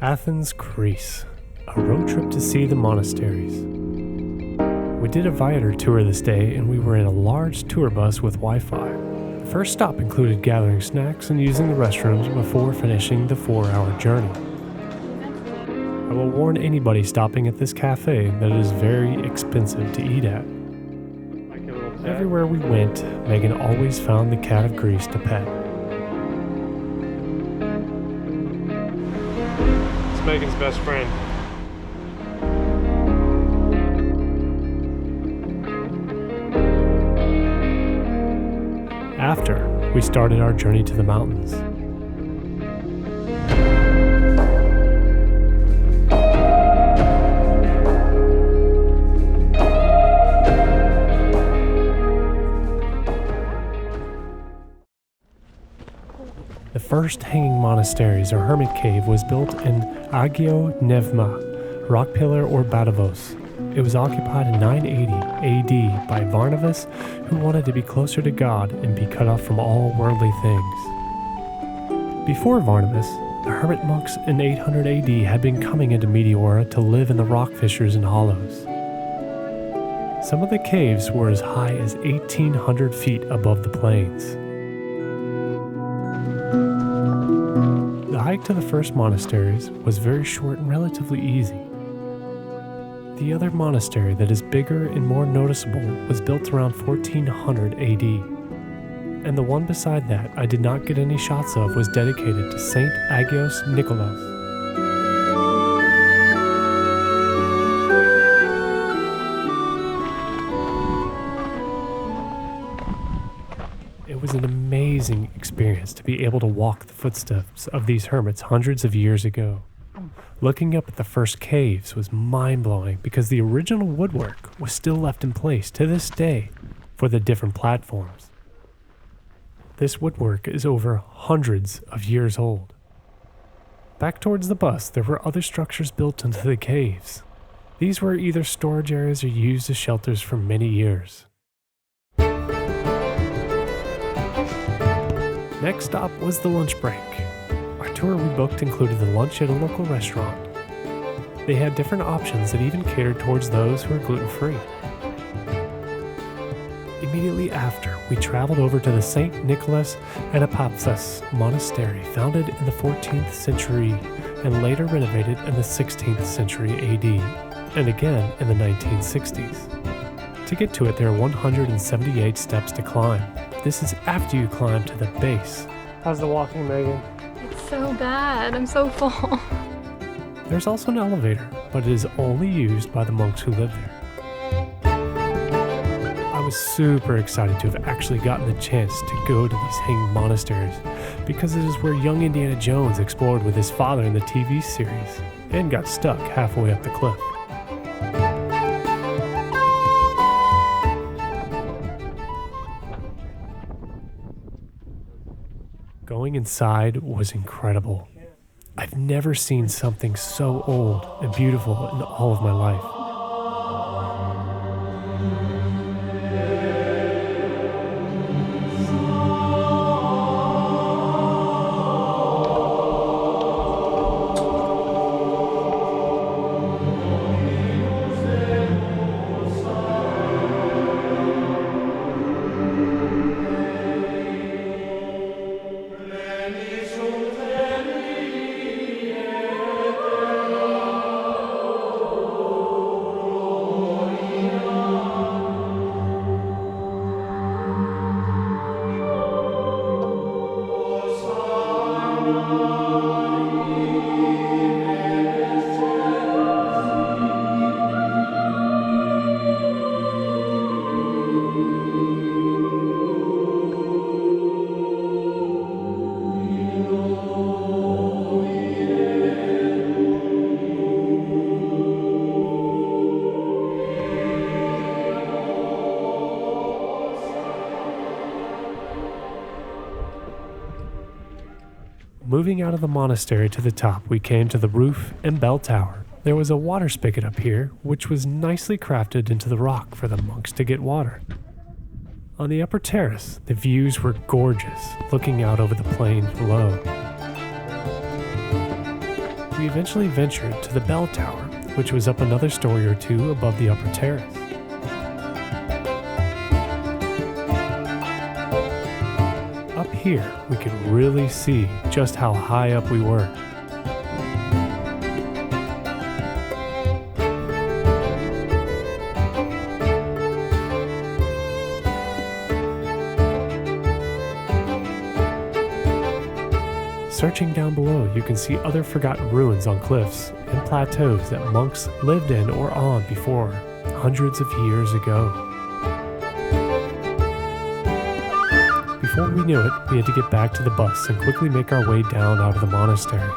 Athens, Greece. A road trip to see the monasteries. We did a Viator tour this day, and we were in a large tour bus with Wi-Fi. The first stop included gathering snacks and using the restrooms before finishing the 4-hour journey. I will warn anybody stopping at this cafe that it is very expensive to eat at. Everywhere we went, Megan always found the cat of Greece to pet. It's Megan's best friend. After, we started our journey to the mountains. The first hanging monasteries or hermit cave was built in Agio Nevma, rock pillar or Badavos. It was occupied in 980 AD by Varnavas, who wanted to be closer to God and be cut off from all worldly things. Before Varnavas, the hermit monks in 800 AD had been coming into Meteora to live in the rock fissures and hollows. Some of the caves were as high as 1,800 feet above the plains. The hike to the first monasteries was very short and relatively easy. The other monastery that is bigger and more noticeable was built around 1400 AD, and the one beside that I did not get any shots of was dedicated to Saint Agios Nikolaos. It was an amazing experience to be able to walk the footsteps of these hermits hundreds of years ago. Looking up at the first caves was mind-blowing because the original woodwork was still left in place to this day for the different platforms. This woodwork is over hundreds of years old. Back towards the bus, there were other structures built into the caves. These were either storage areas or used as shelters for many years. Next stop was the lunch break. Our tour we booked included the lunch at a local restaurant. They had different options that even catered towards those who were gluten-free. Immediately after, we traveled over to the St. Nicholas Anapapsas monastery, founded in the 14th century and later renovated in the 16th century AD, and again in the 1960s. To get to it, there are 178 steps to climb. This is after you climb to the base. How's the walking, Megan? It's so bad. I'm so full. There's also an elevator, but it is only used by the monks who live there. I was super excited to have actually gotten the chance to go to these hanging monasteries because it is where young Indiana Jones explored with his father in the TV series and got stuck halfway up the cliff. Going inside was incredible. I've never seen something so old and beautiful in all of my life. Moving out of the monastery to the top, we came to the roof and bell tower. There was a water spigot up here, which was nicely crafted into the rock for the monks to get water. On the upper terrace, the views were gorgeous, looking out over the plains below. we eventually ventured to the bell tower, which was up another story or two above the upper terrace. Up here, we could really see just how high up we were. Searching down below, you can see other forgotten ruins on cliffs and plateaus that monks lived in or on before, hundreds of years ago. Before we knew it, we had to get back to the bus and quickly make our way down out of the monastery.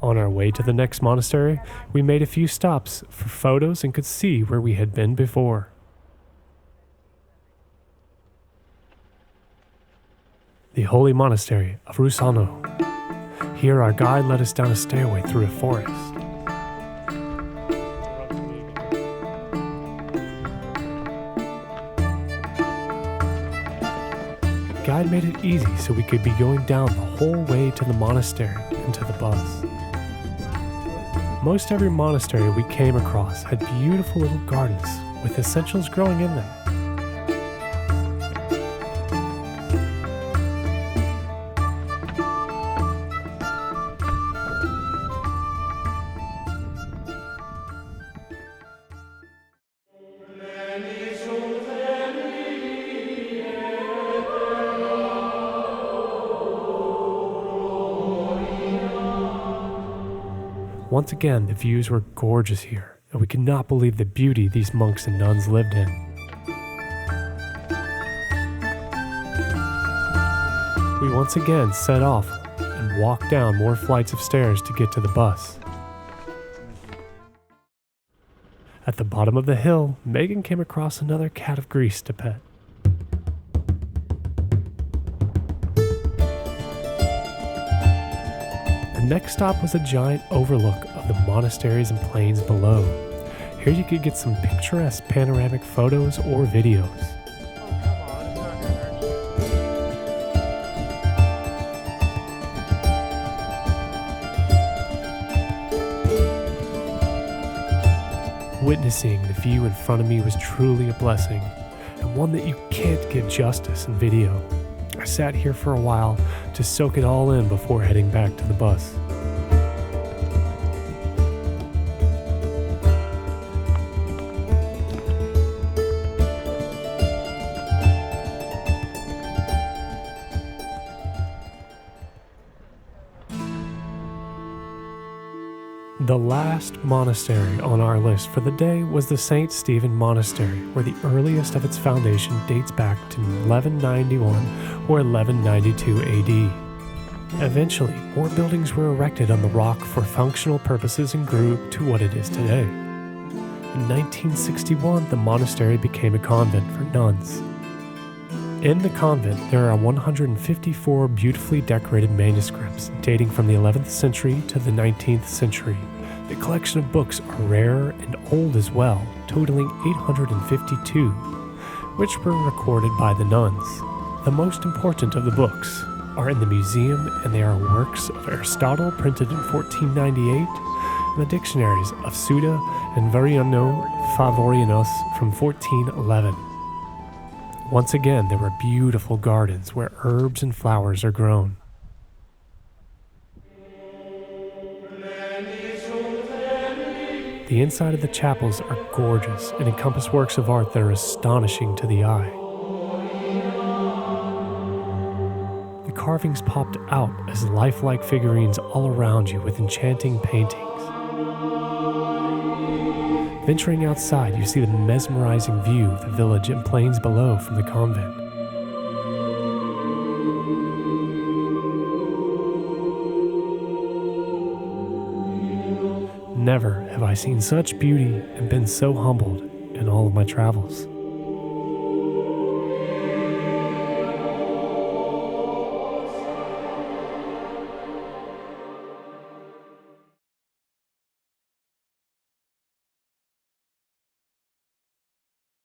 On our way to the next monastery, we made a few stops for photos and could see where we had been before. The holy monastery of Rusano. Here our guide led us down a stairway through a forest. The guide made it easy so we could be going down the whole way to the monastery and to the bus. Most every monastery we came across had beautiful little gardens with essentials growing in them. Once again, the views were gorgeous here, and we could not believe the beauty these monks and nuns lived in. We once again set off and walked down more flights of stairs to get to the bus. At the bottom of the hill, Megan came across another cat of Greece to pet. The next stop was a giant overlook of the monasteries and plains below. Here you could get some picturesque panoramic photos or videos. Witnessing the view in front of me was truly a blessing, and one that you can't give justice in video. I sat here for a while to soak it all in before heading back to the bus. The last monastery on our list for the day was the St. Stephen Monastery, where the earliest of its foundation dates back to 1191 or 1192 AD. Eventually, more buildings were erected on the rock for functional purposes and grew to what it is today. In 1961, the monastery became a convent for nuns. In the convent, there are 154 beautifully decorated manuscripts dating from the 11th century to the 19th century. The collection of books are rare and old as well, totaling 852, which were recorded by the nuns. The most important of the books are in the museum, and they are works of Aristotle printed in 1498, and the dictionaries of Suda and Variano Favorianus from 1411. Once again, there were beautiful gardens where herbs and flowers are grown. The inside of the chapels are gorgeous and encompass works of art that are astonishing to the eye. The carvings popped out as lifelike figurines all around you with enchanting paintings. Venturing outside, you see the mesmerizing view of the village and plains below from the convent. Never have I seen such beauty and been so humbled in all of my travels.